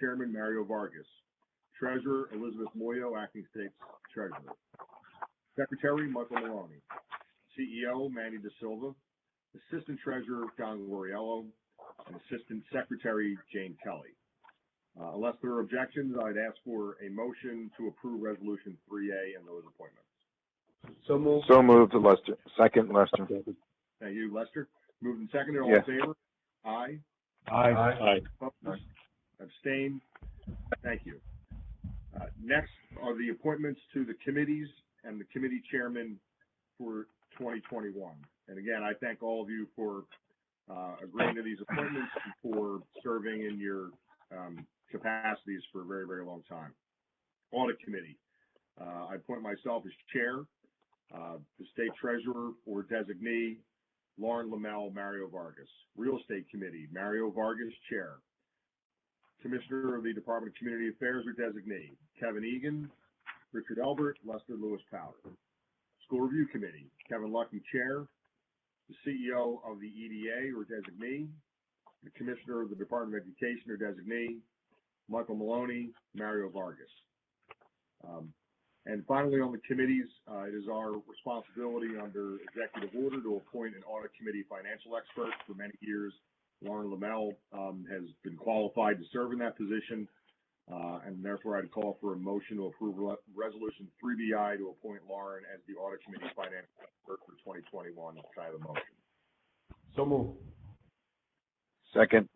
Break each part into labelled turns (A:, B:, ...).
A: Chairman Mario Vargas. Treasurer Elizabeth Moyo, Acting State Treasurer. Secretary Michael Maloney. CEO Manny De Silva. Assistant Treasurer Don Loriello. And Assistant Secretary Jane Kelly. Unless there are objections, I'd ask for a motion to approve Resolution 3A and those appointments.
B: So moved.
C: So moved, Lester. Second, Lester.
A: Thank you, Lester. Moved and seconded. All
C: Yes.
A: in favor? Aye.
B: Aye.
A: Opposed? Abstain? Thank you. Next are the appointments to the committees and the committee chairman for 2021. And again, I thank all of you for agreeing to these appointments and for serving in your capacities for a very, very long time. Audit Committee, I appoint myself as chair, the state treasurer or designee, Lauren Lamel, Mario Vargas. Real Estate Committee, Mario Vargas, chair. Commissioner of the Department of Community Affairs or designee, Kevin Egan, Richard Elbert, Lester Lewis Powder. School Review Committee, Kevin Lucky, chair. The CEO of the EDA or designee, the Commissioner of the Department of Education or designee, Michael Maloney, Mario Vargas. And finally, on the committees, it is our responsibility under executive order to appoint an audit committee financial expert. For many years, Lauren Lamel has been qualified to serve in that position, and therefore I'd call for a motion to approve Resolution 3BI to appoint Lauren as the audit committee financial expert for 2021. Can I have a motion?
B: So moved.
C: Second.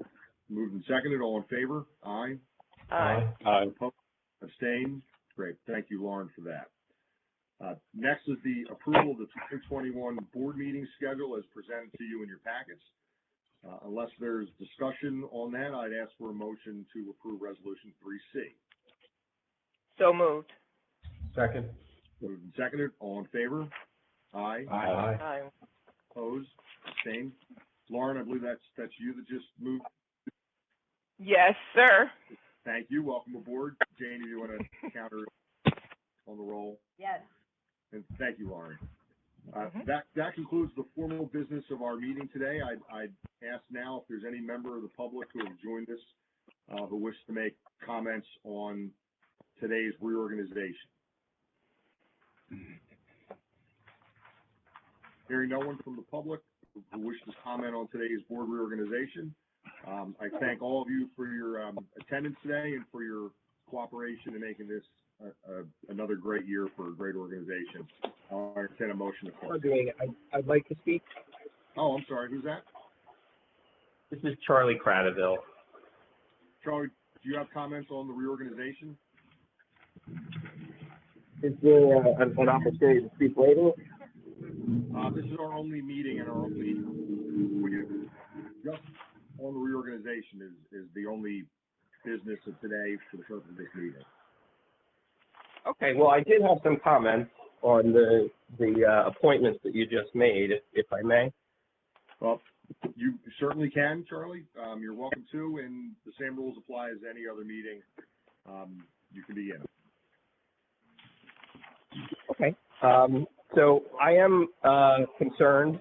A: Moved and seconded. All in favor? Aye.
B: Aye.
A: Opposed? Abstain? Great. Thank you, Lauren, for that. Next is the approval of the 2021 board meeting schedule as presented to you in your packets. Unless there's discussion on that, I'd ask for a motion to approve Resolution 3C.
D: So moved.
B: Second.
A: Moved and seconded. All in favor? Aye.
B: Aye.
D: Aye.
A: Opposed? Abstain? Lauren, I believe that's you that just moved.
D: Yes, sir.
A: Thank you. Welcome aboard. Jane, do you want to counter on the roll?
E: Yes.
A: And thank you, Lauren. That concludes the formal business of our meeting today. I'd ask now if there's any member of the public who have joined us who wishes to make comments on today's reorganization. Hearing no one from the public who wishes to comment on today's board reorganization, I thank all of you for your attendance today and for your cooperation in making this another great year for a great organization. I'll entertain a motion to close.
F: I'd like to speak.
A: Oh, I'm sorry. Who's that?
F: This is Charlie Cradaville.
A: Charlie, do you have comments on the reorganization?
F: Is there an opportunity to speak later?
A: This is our only meeting and our only just on the reorganization is the only business of today for the purpose of this meeting.
F: Okay, well, I did have some comments on the appointments that you just made, if I may.
A: Well, you certainly can, Charlie. You're welcome to, and the same rules apply as any other meeting you can be in.
F: Okay. So I am concerned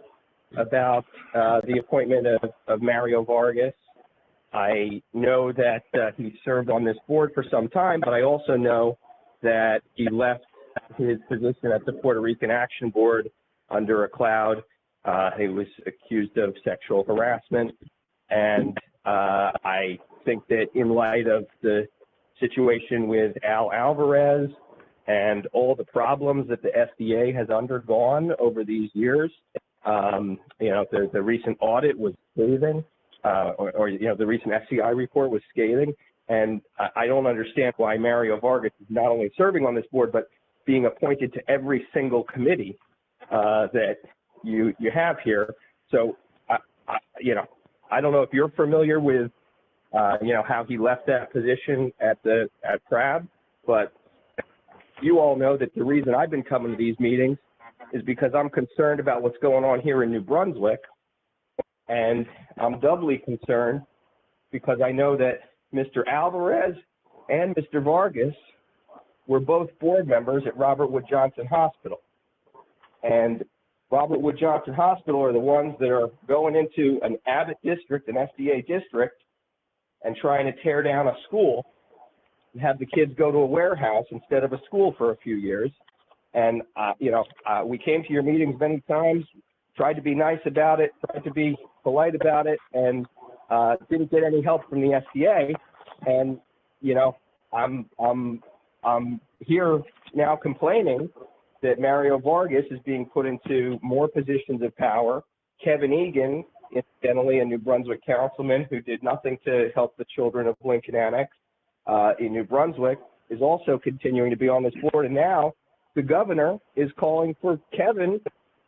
F: about the appointment of Mario Vargas. I know that he served on this board for some time, but I also know that he left his position at the Puerto Rican Action Board under a cloud. He was accused of sexual harassment, and I think that in light of the situation with Al Alvarez and all the problems that the FDA has undergone over these years, the recent audit was scathing, or the recent SCI report was scathing, and I don't understand why Mario Vargas is not only serving on this board, but being appointed to every single committee that you have here. So, I don't know if you're familiar with, how he left that position at PRAB, but you all know that the reason I've been coming to these meetings is because I'm concerned about what's going on here in New Brunswick, and I'm doubly concerned because I know that Mr. Alvarez and Mr. Vargas were both board members at Robert Wood Johnson Hospital. And Robert Wood Johnson Hospital are the ones that are going into an Abbott district, an FDA district, and trying to tear down a school and have the kids go to a warehouse instead of a school for a few years. And, we came to your meetings many times, tried to be nice about it, tried to be polite about it, and didn't get any help from the SBA. And, I'm here now complaining that Mario Vargas is being put into more positions of power. Kevin Egan, incidentally, a New Brunswick councilman who did nothing to help the children of Lincoln Annex in New Brunswick, is also continuing to be on this board. And now the governor is calling for Kevin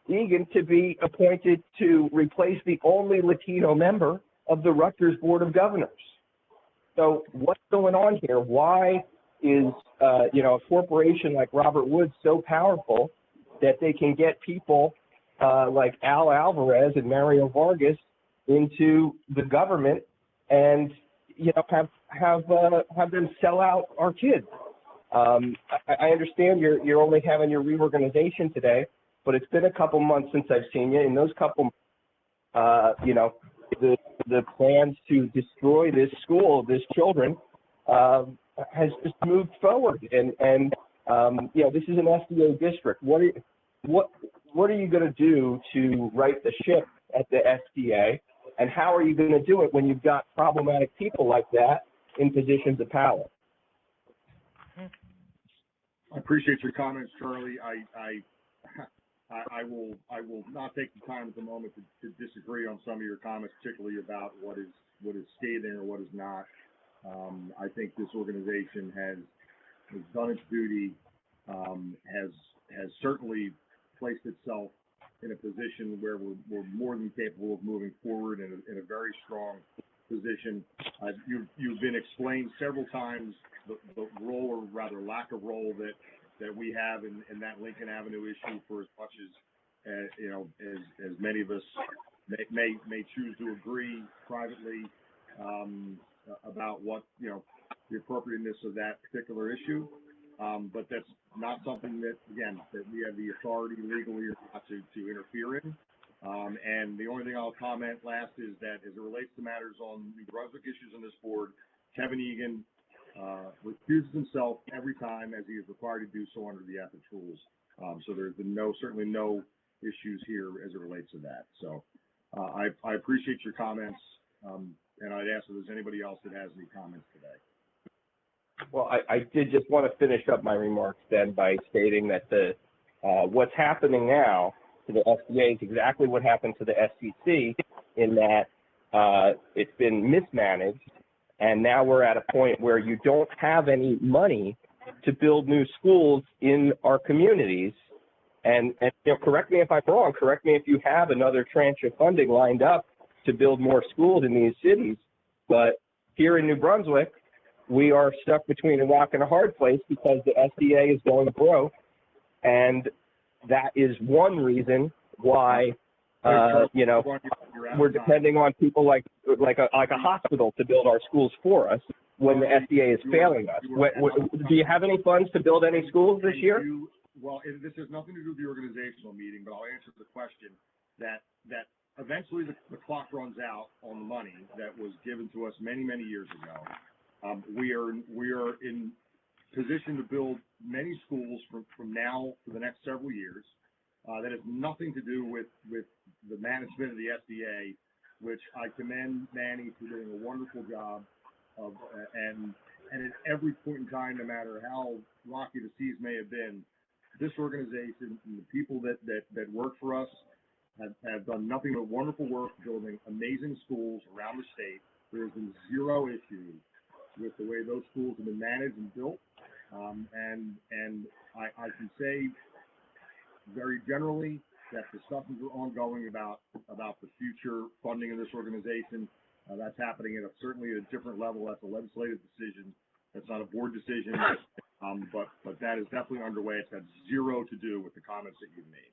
F: Egan to be appointed to replace the only Latino member of the Rutgers Board of Governors. So what's going on here? Why is, a corporation like Robert Wood so powerful that they can get people like Al Alvarez and Mario Vargas into the government and, have them sell out our kids? I understand you're only having your reorganization today, but it's been a couple months since I've seen you. In those couple, the plans to destroy this school, this children, has just moved forward. And this is an SDA district. What are you going to do to right the ship at the SDA? And how are you going to do it when you've got problematic people like that in positions of power?
A: I appreciate your comments, Charlie. I will not take the time at the moment to disagree on some of your comments, particularly about what is scathing or what is not. I think this organization has done its duty, has certainly placed itself in a position where we're more than capable of moving forward in a very strong position. You've been explained several times the role, or rather lack of role, that we have in that Lincoln Avenue issue, for as much as many of us may choose to agree privately about what the appropriateness of that particular issue. But that's not something that we have the authority legally or not to interfere in. And the only thing I'll comment last is that as it relates to matters on New Brunswick issues on this board, Kevin Egan recuses himself every time, as he is required to do so under the ethics rules. So there's been certainly no issues here as it relates to that. So I appreciate your comments, and I'd ask if there's anybody else that has any comments today.
F: Well, I did just want to finish up my remarks then by stating that what's happening now to the SBA is exactly what happened to the SEC, in that it's been mismanaged, and now we're at a point where you don't have any money to build new schools in our communities. And correct me if I'm wrong, correct me if you have another tranche of funding lined up to build more schools in these cities, but here in New Brunswick, we are stuck between a rock and a hard place because the SDA is going broke, and that is one reason why we're depending on people like a hospital to build our schools for us when the SDA is failing us. Do you have any funds to build any schools this year?
A: Well, this has nothing to do with the organizational meeting, but I'll answer the question that eventually the clock runs out on the money that was given to us many years ago. We are in position to build many schools from now for the next several years. That has nothing to do with the management of the SDA, which I commend Manny for doing a wonderful job of, and at every point in time, no matter how rocky the seas may have been, this organization and the people that work for us have done nothing but wonderful work building amazing schools around the state. There has been zero issue with the way those schools have been managed and built. And I can say very generally that discussions are ongoing about the future funding of this organization. That's happening at certainly a different level. That's a legislative decision. That's not a board decision. But that is definitely underway. It's got zero to do with the comments that you've made.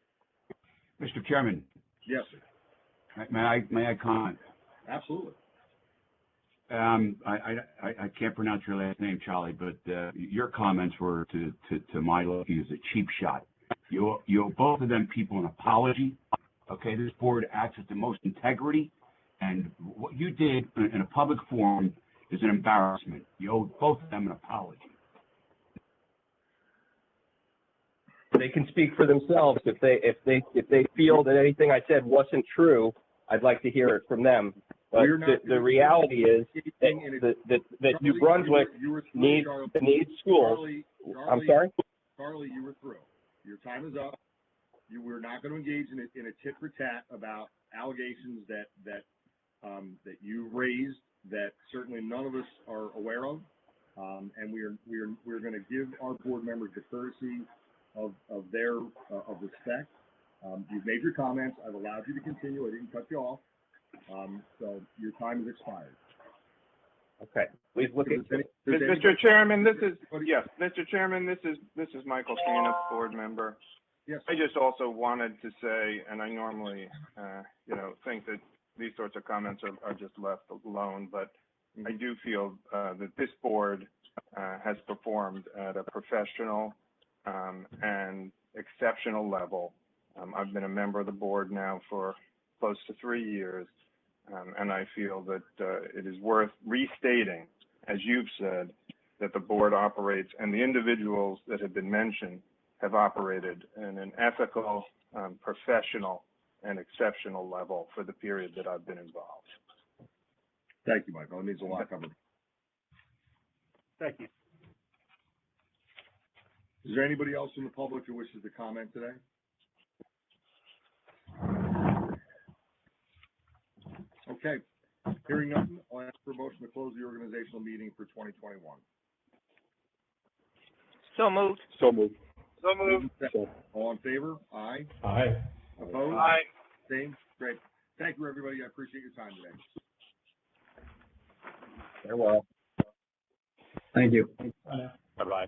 E: Mr. Chairman.
A: Yes, sir.
E: May I comment?
A: Absolutely.
E: I can't pronounce your last name, Charlie, but your comments were to my liking as a cheap shot. You owe both of them people an apology. Okay, this board acts with the most integrity, and what you did in a public forum is an embarrassment. You owe both of them an apology.
F: They can speak for themselves. If they feel that anything I said wasn't true, I'd like to hear it from them. But
A: We're not
F: the reality is that New Brunswick
A: you were through,
F: needs
A: Charlie.
F: schools. I'm sorry?
A: Charlie, you were through. Your time is up. We're not going to engage in a tit for tat about allegations that you raised that certainly none of us are aware of. And we're going to give our board members the courtesy of respect. You've made your comments. I've allowed you to continue. I didn't cut you off. So your time has expired.
F: Okay. Please look at.
G: Mr. Chairman, this is Michael Cana, board member.
A: Yes.
G: I just also wanted to say, and I normally, think that these sorts of comments are just left alone, but I do feel that this board has performed at a professional and exceptional level. I've been a member of the board now for close to 3 years, and I feel that it is worth restating, as you've said, that the board operates and the individuals that have been mentioned have operated in an ethical, professional, and exceptional level for the period that I've been involved.
A: Thank you, Michael. It means a lot coming.
G: Thank you.
A: Is there anybody else in the public who wishes to comment today? Okay. Hearing none, I'll ask for a motion to close the organizational meeting for 2021.
D: So moved.
B: So moved.
G: So moved.
A: All in favor? Aye.
B: Aye.
A: Opposed?
G: Aye.
A: Same? Great. Thank you, everybody. I appreciate your time today.
F: Farewell.
B: Thank you.
G: Bye-bye.